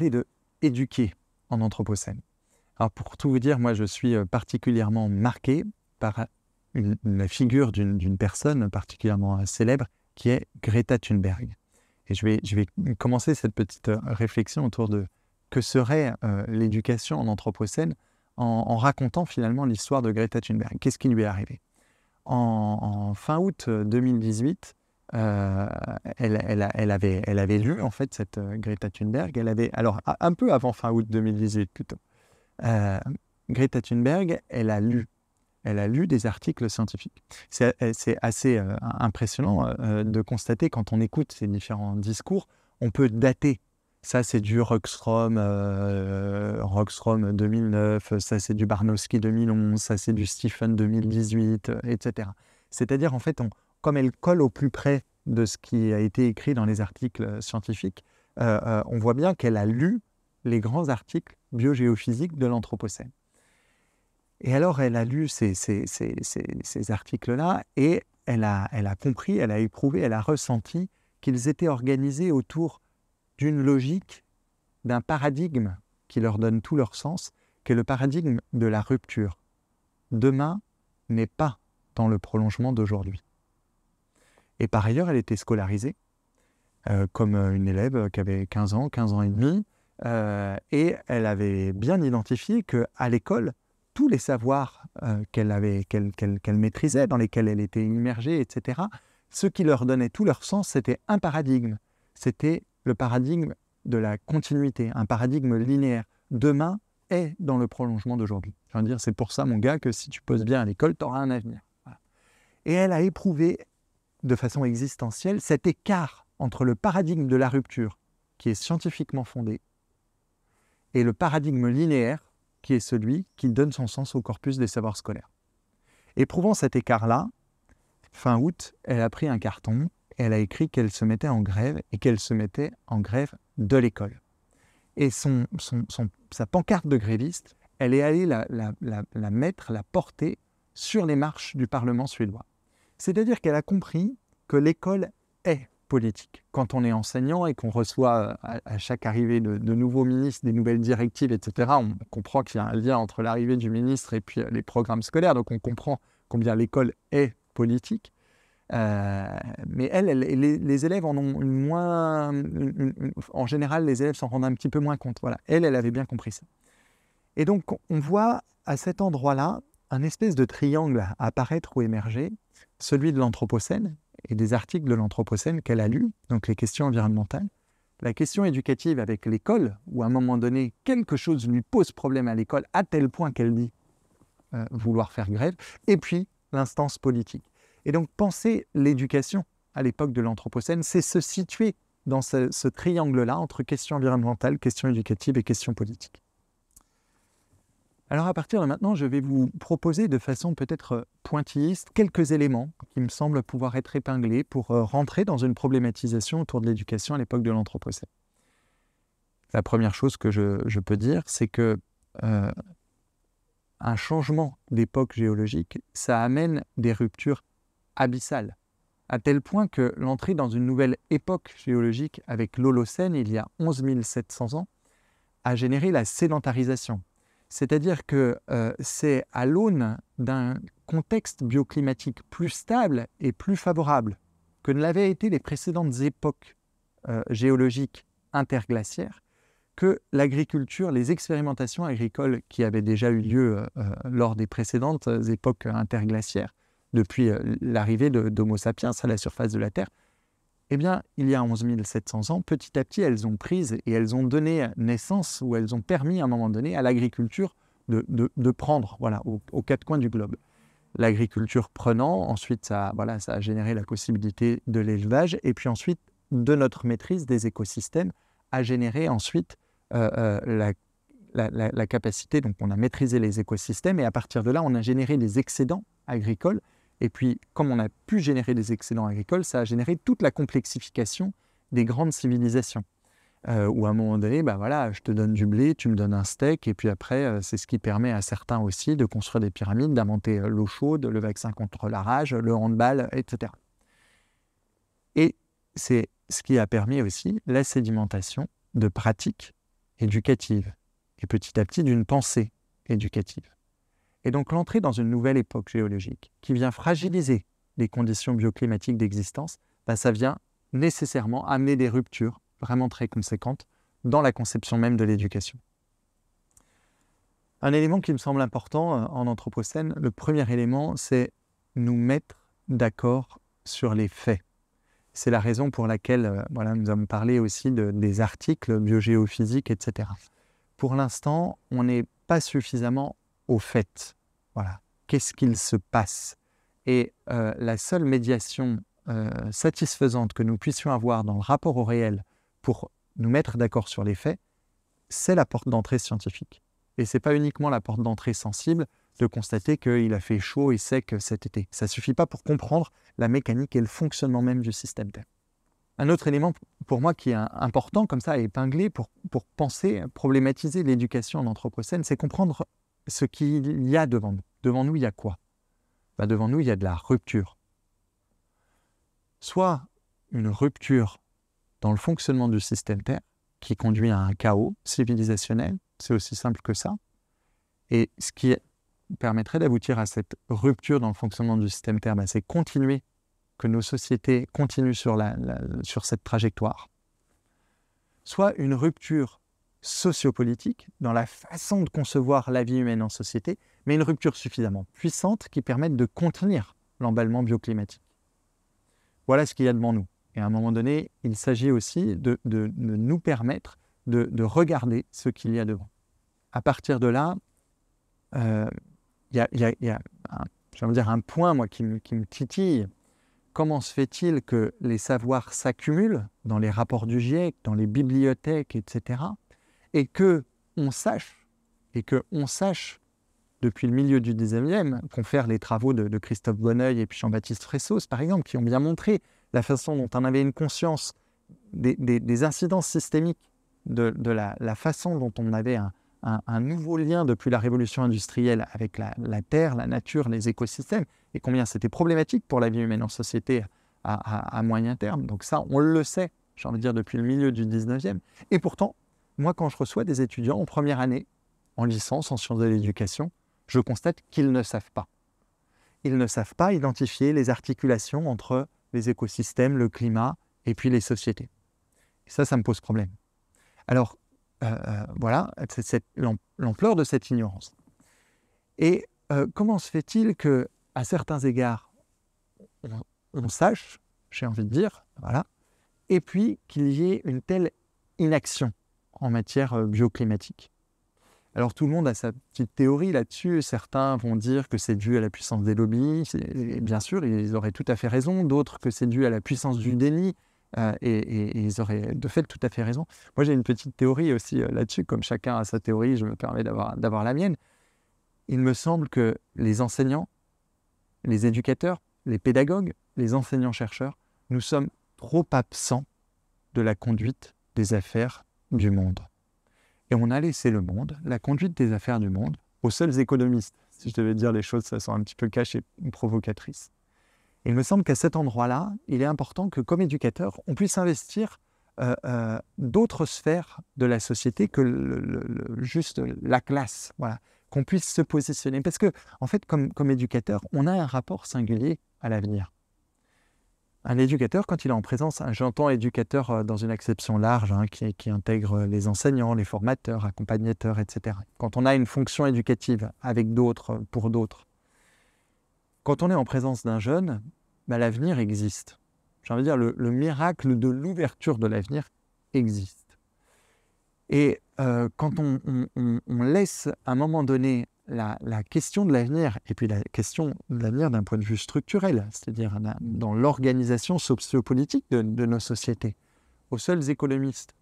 parler de éduquer en Anthropocène. Alors pour tout vous dire, moi je suis particulièrement marqué par la figure d'une personne particulièrement célèbre qui est Greta Thunberg. Et je vais commencer cette petite réflexion autour de que serait l'éducation en Anthropocène en racontant finalement l'histoire de Greta Thunberg. Qu'est-ce qui lui est arrivé? En fin août 2018, elle avait lu en fait cette Greta Thunberg. Alors un peu avant fin août 2018 plutôt. Greta Thunberg, elle a lu des articles scientifiques. C'est assez impressionnant de constater quand on écoute ces différents discours, on peut dater. Ça, c'est du Rockstrom 2009, ça, c'est du Barnowski 2011, ça, c'est du Stephen 2018, etc. C'est-à-dire, en fait, comme elle colle au plus près de ce qui a été écrit dans les articles scientifiques, on voit bien qu'elle a lu les grands articles biogéophysiques de l'Anthropocène. Et alors, elle a lu ces articles-là et elle a compris, elle a éprouvé, elle a ressenti qu'ils étaient organisés autour d'une logique, d'un paradigme qui leur donne tout leur sens, qui est le paradigme de la rupture. Demain n'est pas dans le prolongement d'aujourd'hui. Et par ailleurs, elle était scolarisée comme une élève qui avait 15 ans et demi, et elle avait bien identifié qu'à l'école, tous les savoirs qu'elle maîtrisait, dans lesquels elle était immergée, etc., ce qui leur donnait tout leur sens, c'était un paradigme. C'était le paradigme de la continuité, un paradigme linéaire. Demain est dans le prolongement d'aujourd'hui. Je veux dire, c'est pour ça, mon gars, que si tu poses bien à l'école, tu auras un avenir. Voilà. Et elle a éprouvé de façon existentielle cet écart entre le paradigme de la rupture, qui est scientifiquement fondé, et le paradigme linéaire, qui est celui qui donne son sens au corpus des savoirs scolaires. Éprouvant cet écart-là, fin août, elle a pris un carton, et elle a écrit qu'elle se mettait en grève, et qu'elle se mettait en grève de l'école. Et sa pancarte de gréviste, elle est allée la porter sur les marches du Parlement suédois. C'est-à-dire qu'elle a compris que l'école est politique. Quand on est enseignant et qu'on reçoit à chaque arrivée de nouveaux ministres des nouvelles directives, etc., on comprend qu'il y a un lien entre l'arrivée du ministre et puis les programmes scolaires, donc on comprend combien l'école est politique. Mais les élèves en ont en général, les élèves s'en rendent un petit peu moins compte. Voilà. Elle avait bien compris ça. Et donc, on voit à cet endroit-là un espèce de triangle apparaître ou émerger, celui de l'Anthropocène et des articles de l'Anthropocène qu'elle a lus, donc les questions environnementales, la question éducative avec l'école, où à un moment donné, quelque chose lui pose problème à l'école, à tel point qu'elle dit vouloir faire grève, et puis l'instance politique. Et donc, penser l'éducation à l'époque de l'Anthropocène, c'est se situer dans ce triangle-là entre questions environnementales, questions éducatives et questions politiques. Alors, à partir de maintenant, je vais vous proposer de façon peut-être pointilliste quelques éléments qui me semblent pouvoir être épinglés pour rentrer dans une problématisation autour de l'éducation à l'époque de l'Anthropocène. La première chose que je peux dire, c'est que un changement d'époque géologique, ça amène des ruptures abyssales, à tel point que l'entrée dans une nouvelle époque géologique avec l'Holocène, il y a 11 700 ans, a généré la sédentarisation. C'est-à-dire que c'est à l'aune d'un contexte bioclimatique plus stable et plus favorable que ne l'avaient été les précédentes époques géologiques interglaciaires que l'agriculture, les expérimentations agricoles qui avaient déjà eu lieu lors des précédentes époques interglaciaires, depuis l'arrivée d'Homo sapiens à la surface de la Terre, eh bien, il y a 11 700 ans, petit à petit, elles ont prise et elles ont donné naissance, ou elles ont permis à un moment donné à l'agriculture de prendre aux quatre coins du globe. L'agriculture prenant, ensuite ça a généré la possibilité de l'élevage, et puis ensuite, de notre maîtrise des écosystèmes, a généré ensuite la capacité, donc on a maîtrisé les écosystèmes, et à partir de là, on a généré des excédents agricoles. Et puis, comme on a pu générer des excédents agricoles, ça a généré toute la complexification des grandes civilisations. Où à un moment donné, je te donne du blé, tu me donnes un steak, et puis après, c'est ce qui permet à certains aussi de construire des pyramides, d'inventer l'eau chaude, le vaccin contre la rage, le handball, etc. Et c'est ce qui a permis aussi la sédimentation de pratiques éducative et petit à petit d'une pensée éducative. Et donc l'entrée dans une nouvelle époque géologique qui vient fragiliser les conditions bioclimatiques d'existence, ça vient nécessairement amener des ruptures vraiment très conséquentes dans la conception même de l'éducation. Un élément qui me semble important en Anthropocène, le premier élément, c'est nous mettre d'accord sur les faits. C'est la raison pour laquelle nous avons parlé aussi des articles biogéophysiques, etc. Pour l'instant, on n'est pas suffisamment au fait. Voilà. Qu'est-ce qu'il se passe? Et la seule médiation satisfaisante que nous puissions avoir dans le rapport au réel pour nous mettre d'accord sur les faits, c'est la porte d'entrée scientifique. Et ce n'est pas uniquement la porte d'entrée sensible de constater qu'il a fait chaud et sec cet été. Ça ne suffit pas pour comprendre la mécanique et le fonctionnement même du système Terre. Un autre élément pour moi qui est important comme ça à épingler pour penser, problématiser l'éducation en Anthropocène, c'est comprendre ce qu'il y a devant nous. Devant nous, il y a quoi? Devant nous, il y a de la rupture. Soit une rupture dans le fonctionnement du système Terre qui conduit à un chaos civilisationnel, c'est aussi simple que ça. Et ce qui permettrait d'aboutir à cette rupture dans le fonctionnement du système Terre, c'est continuer, que nos sociétés continuent sur cette trajectoire. Soit une rupture sociopolitique dans la façon de concevoir la vie humaine en société, mais une rupture suffisamment puissante qui permette de contenir l'emballement bioclimatique. Voilà ce qu'il y a devant nous. Et à un moment donné, il s'agit aussi de nous permettre de regarder ce qu'il y a devant. À partir de là, il y a un point moi, qui me titille. Comment se fait-il que les savoirs s'accumulent dans les rapports du GIEC, dans les bibliothèques, etc., et qu'on sache depuis le milieu du 19e, confère les travaux de Christophe Bonneuil et puis Jean-Baptiste Fressos, par exemple, qui ont bien montré la façon dont on avait une conscience des incidences systémiques de la façon dont on avait un nouveau lien depuis la révolution industrielle avec la terre, la nature, les écosystèmes, et combien c'était problématique pour la vie humaine en société à moyen terme. Donc ça, on le sait, j'ai envie de dire, depuis le milieu du 19e. Et pourtant, moi, quand je reçois des étudiants en première année, en licence, en sciences de l'éducation, je constate qu'ils ne savent pas. Ils ne savent pas identifier les articulations entre les écosystèmes, le climat et puis les sociétés. Et ça me pose problème. Alors, voilà, c'est l'ampleur de cette ignorance. Et comment se fait-il qu'à certains égards, on sache, j'ai envie de dire, voilà, et puis qu'il y ait une telle inaction en matière bioclimatique? Alors tout le monde a sa petite théorie là-dessus. Certains vont dire que c'est dû à la puissance des lobbies. Et bien sûr, ils auraient tout à fait raison. D'autres que c'est dû à la puissance du déni. Et ils auraient de fait tout à fait raison. Moi, j'ai une petite théorie aussi là-dessus. Comme chacun a sa théorie, je me permets d'avoir la mienne. Il me semble que les enseignants, les éducateurs, les pédagogues, les enseignants-chercheurs, nous sommes trop absents de la conduite des affaires du monde. Et on a laissé le monde, la conduite des affaires du monde, aux seuls économistes. Si je devais dire les choses, ça sont un petit peu cash et provocatrices. Et il me semble qu'à cet endroit-là, il est important que, comme éducateur, on puisse investir d'autres sphères de la société que juste la classe. Voilà. Qu'on puisse se positionner. Parce que, en fait, comme éducateur, on a un rapport singulier à l'avenir. Un éducateur, quand il est en présence, j'entends éducateur dans une acception large, qui intègre les enseignants, les formateurs, accompagnateurs, etc. Quand on a une fonction éducative avec d'autres, pour d'autres, quand on est en présence d'un jeune, l'avenir existe. J'ai envie de dire, le miracle de l'ouverture de l'avenir existe. Et quand on laisse à un moment donné la question de l'avenir, et puis la question de l'avenir d'un point de vue structurel, c'est-à-dire dans l'organisation sociopolitique de nos sociétés, aux seuls économistes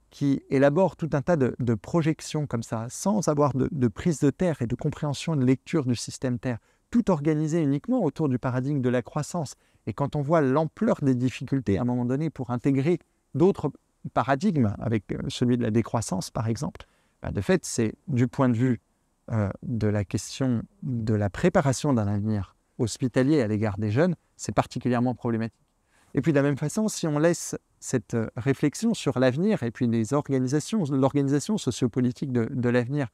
qui élaborent tout un tas de projections comme ça, sans avoir de prise de terre et de compréhension et de lecture du système Terre, tout organisé uniquement autour du paradigme de la croissance. Et quand on voit l'ampleur des difficultés à un moment donné pour intégrer d'autres paradigmes, avec celui de la décroissance par exemple, de fait, c'est du point de vue de la question de la préparation d'un avenir hospitalier à l'égard des jeunes, c'est particulièrement problématique. Et puis de la même façon, si on laisse cette réflexion sur l'avenir et puis l'organisation sociopolitique de l'avenir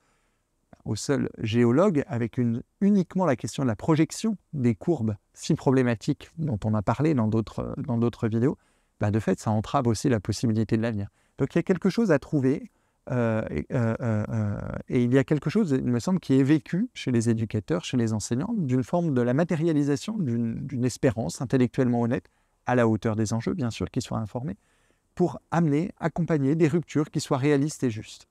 au seul géologue, avec uniquement la question de la projection des courbes si problématiques dont on a parlé dans d'autres vidéos, bah de fait, ça entrave aussi la possibilité de l'avenir. Donc il y a quelque chose à trouver, et il y a quelque chose, il me semble, qui est vécu chez les éducateurs, chez les enseignants, d'une forme de la matérialisation d'une espérance intellectuellement honnête, à la hauteur des enjeux, bien sûr, qui soient informés, pour accompagner des ruptures qui soient réalistes et justes.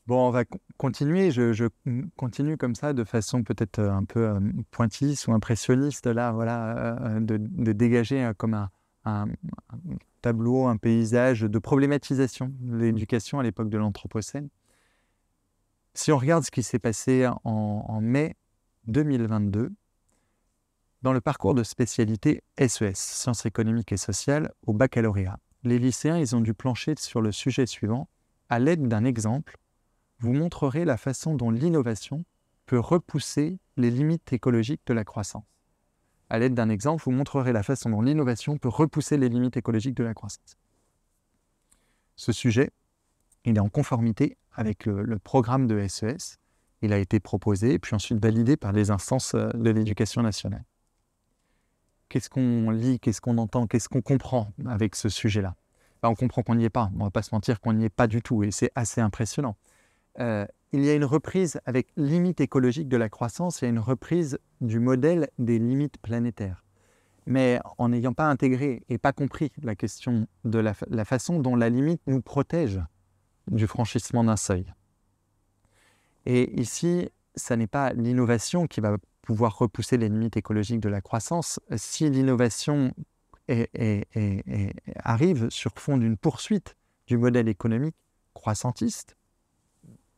Bon, on va continuer. Je continue comme ça, de façon peut-être un peu pointilliste ou impressionniste, là, voilà, de dégager comme un tableau, un paysage de problématisation de l'éducation à l'époque de l'Anthropocène. Si on regarde ce qui s'est passé en mai 2022, dans le parcours de spécialité SES, Sciences économiques et sociales, au baccalauréat, les lycéens, ils ont dû plancher sur le sujet suivant. À l'aide d'un exemple, vous montrerez la façon dont l'innovation peut repousser les limites écologiques de la croissance. À l'aide d'un exemple, vous montrerez la façon dont l'innovation peut repousser les limites écologiques de la croissance. Ce sujet, il est en conformité avec le programme de SES. Il a été proposé, puis ensuite validé par les instances de l'éducation nationale. Qu'est-ce qu'on lit, qu'est-ce qu'on entend, qu'est-ce qu'on comprend avec ce sujet-là? On comprend qu'on n'y est pas, on ne va pas se mentir qu'on n'y est pas du tout, et c'est assez impressionnant. Il y a une reprise avec limites écologiques de la croissance, il y a une reprise du modèle des limites planétaires. Mais en n'ayant pas intégré et pas compris la question de la façon dont la limite nous protège du franchissement d'un seuil. Et ici, ça n'est pas l'innovation qui va pouvoir repousser les limites écologiques de la croissance. Si l'innovation arrive sur fond d'une poursuite du modèle économique croissantiste,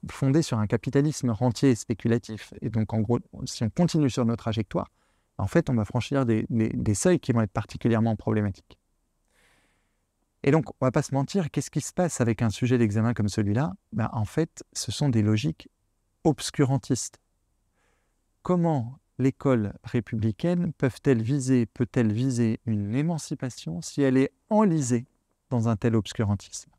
fondé sur un capitalisme rentier et spéculatif, et donc en gros, si on continue sur notre trajectoire, en fait, on va franchir des seuils qui vont être particulièrement problématiques. Et donc, on ne va pas se mentir, qu'est-ce qui se passe avec un sujet d'examen comme celui-là? En fait, ce sont des logiques obscurantistes. Comment l'école républicaine peut-elle viser une émancipation si elle est enlisée dans un tel obscurantisme?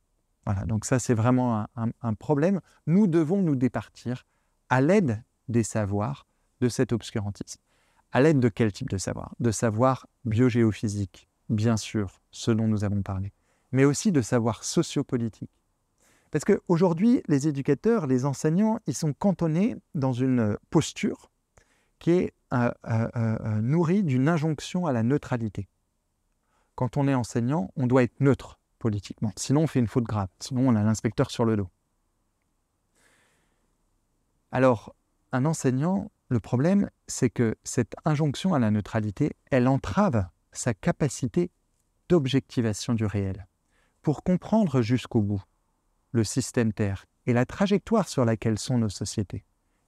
Voilà, donc ça, c'est vraiment un problème. Nous devons nous départir à l'aide des savoirs de cet obscurantisme. À l'aide de quel type de savoir? De savoir biogéophysique, bien sûr, ce dont nous avons parlé, mais aussi de savoir sociopolitique. Parce qu'aujourd'hui, les éducateurs, les enseignants, ils sont cantonnés dans une posture qui est nourrie d'une injonction à la neutralité. Quand on est enseignant, on doit être neutre politiquement, sinon on fait une faute grave, sinon on a l'inspecteur sur le dos. Alors, un enseignant, le problème, c'est que cette injonction à la neutralité, elle entrave sa capacité d'objectivation du réel. Pour comprendre jusqu'au bout le système Terre et la trajectoire sur laquelle sont nos sociétés,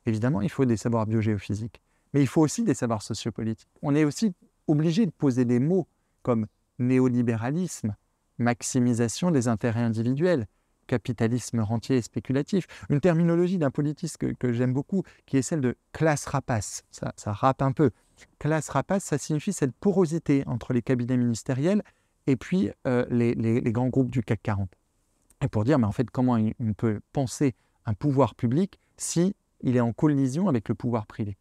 évidemment, il faut des savoirs biogéophysiques, mais il faut aussi des savoirs sociopolitiques. On est aussi obligé de poser des mots comme néolibéralisme, maximisation des intérêts individuels, capitalisme rentier et spéculatif. Une terminologie d'un politiste que j'aime beaucoup, qui est celle de classe rapace. Ça rappe un peu. Classe rapace, ça signifie cette porosité entre les cabinets ministériels et puis les grands groupes du CAC 40. Et pour dire, mais en fait, comment on peut penser un pouvoir public si il est en collision avec le pouvoir privé?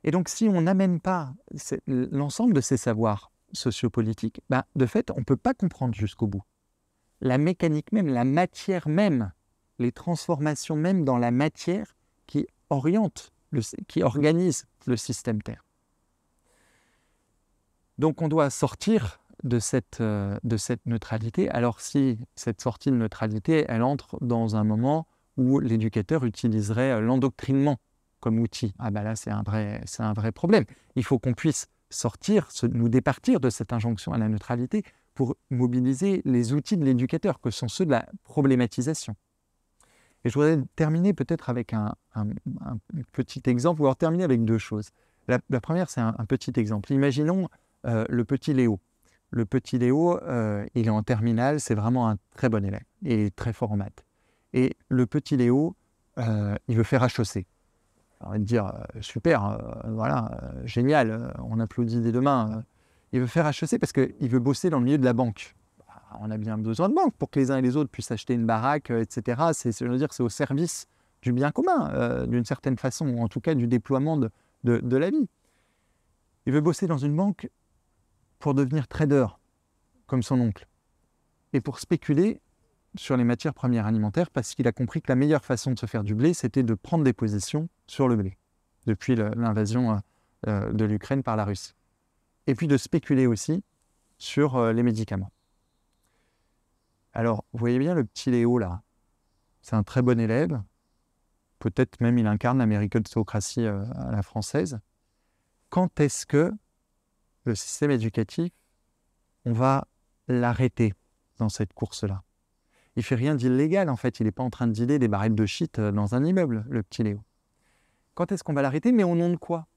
Et donc, si on n'amène pas l'ensemble de ces savoirs sociopolitiques, de fait, on ne peut pas comprendre jusqu'au bout. La mécanique même, la matière même, les transformations même dans la matière qui orientent, qui organisent le système Terre. Donc, on doit sortir de cette neutralité. Alors, si cette sortie de neutralité, elle entre dans un moment où l'éducateur utiliserait l'endoctrinement comme outil, là, c'est un vrai problème. Il faut qu'on puisse nous départir de cette injonction à la neutralité pour mobiliser les outils de l'éducateur, que sont ceux de la problématisation. Et je voudrais terminer peut-être avec un petit exemple, ou alors terminer avec deux choses. La première, c'est un petit exemple. Imaginons le petit Léo. Le petit Léo, il est en terminale, c'est vraiment un très bon élève, il est très fort en maths. Et le petit Léo, il veut faire HEC. On va dire, super, voilà, génial, on applaudit des deux mains. Il veut faire HEC parce qu'il veut bosser dans le milieu de la banque. On a bien besoin de banque pour que les uns et les autres puissent acheter une baraque, etc. Je veux dire, c'est au service du bien commun, d'une certaine façon, ou en tout cas du déploiement de la vie. Il veut bosser dans une banque pour devenir trader, comme son oncle, et pour spéculer sur les matières premières alimentaires, parce qu'il a compris que la meilleure façon de se faire du blé, c'était de prendre des positions sur le blé, depuis l'invasion de l'Ukraine par la Russie. Et puis de spéculer aussi sur les médicaments. Alors, vous voyez bien le petit Léo là, c'est un très bon élève, peut-être même il incarne la méritocratie à la française. Quand est-ce que le système éducatif, on va l'arrêter dans cette course-là? Il ne fait rien d'illégal en fait, il n'est pas en train de dealer des barrettes de shit dans un immeuble, le petit Léo. Quand est-ce qu'on va l'arrêter? Mais au nom de quoi?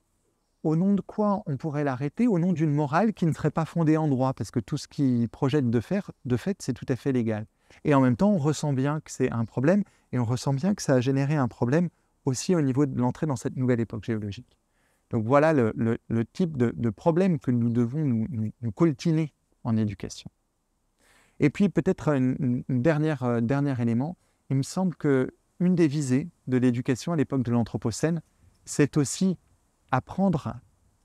Au nom de quoi on pourrait l'arrêter? Au nom d'une morale qui ne serait pas fondée en droit, parce que tout ce qu'il projette de faire, de fait, c'est tout à fait légal. Et en même temps, on ressent bien que c'est un problème, et on ressent bien que ça a généré un problème aussi au niveau de l'entrée dans cette nouvelle époque géologique. Donc voilà le type de problème que nous devons nous coltiner en éducation. Et puis peut-être un dernier élément, il me semble qu'une des visées de l'éducation à l'époque de l'Anthropocène, c'est aussi apprendre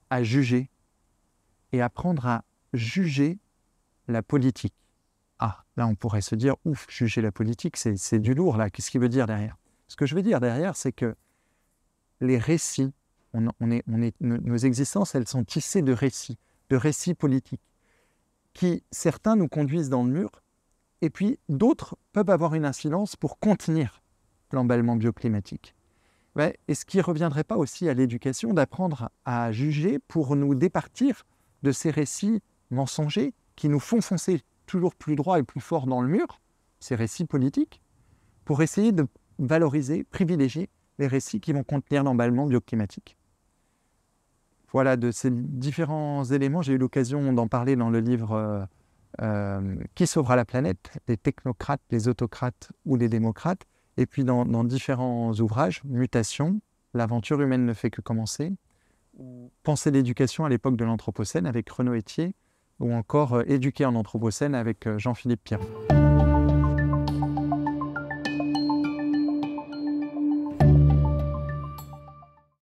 à juger et apprendre à juger la politique. Ah, là on pourrait se dire, ouf, juger la politique, c'est du lourd là, qu'est-ce qu'il veut dire derrière? Ce que je veux dire derrière, c'est que les récits, nos existences, elles sont tissées de récits politiques, qui certains nous conduisent dans le mur, et puis d'autres peuvent avoir une incidence pour contenir l'emballement bioclimatique. Ouais, est-ce qu'il ne reviendrait pas aussi à l'éducation d'apprendre à juger pour nous départir de ces récits mensongers qui nous font foncer toujours plus droit et plus fort dans le mur, ces récits politiques, pour essayer de valoriser, privilégier les récits qui vont contenir l'emballement bioclimatique? Voilà, de ces différents éléments, j'ai eu l'occasion d'en parler dans le livre Qui sauvera la planète, les technocrates, les autocrates ou les démocrates, et puis dans différents ouvrages, Mutation, L'aventure humaine ne fait que commencer, Penser l'éducation à l'époque de l'Anthropocène avec Renaud Etier, ou encore Éduquer en Anthropocène avec Jean-Philippe Piron.